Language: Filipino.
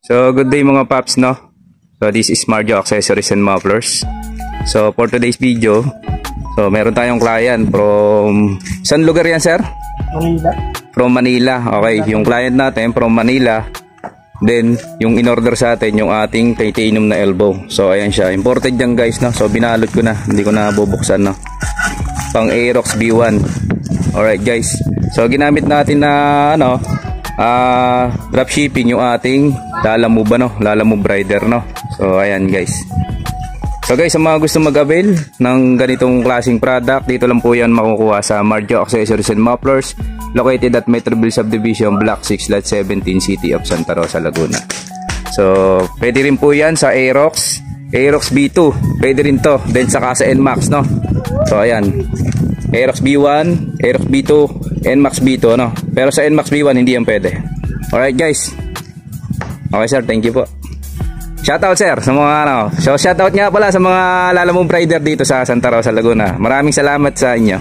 So good day mga paps, no? So this is Marjo Accessories and Mufflers. So for today's video, so meron tayong client from saan lugar yan, sir? Manila. From Manila. Okay, yung client natin from Manila. Then yung in-order sa atin yung ating titanium na elbow. So ayan siya, imported yan guys, no? So binalot ko na, hindi ko na bubuksan, no? Pang Aerox B1. Alright guys. So ginamit natin na ano, drop shipping yung ating Lalamove, no? Lalamove rider, no? So ayan guys. So guys, sa mga gusto mag-avail ng ganitong klaseng product, dito lang po yan makukuha sa Marjo Accessories and Mufflers, located at Metrobel Subdivision, Block 6, Lot 17, City of Santa Rosa, Laguna. So pwede rin po yan sa Aerox B2, pwede rin to, then saka sa NMAX, no? So ayan, Aerox B1, Aerox B2, NMAX B2, no? Pero sa NMAX B1 hindi yan pwede. Alright guys. Okay sir, thank you po. Shoutout sir sa mga ano. So shoutout nga pala sa mga Lalamove rider dito sa Santa Rosa, Laguna. Maraming salamat sa inyo.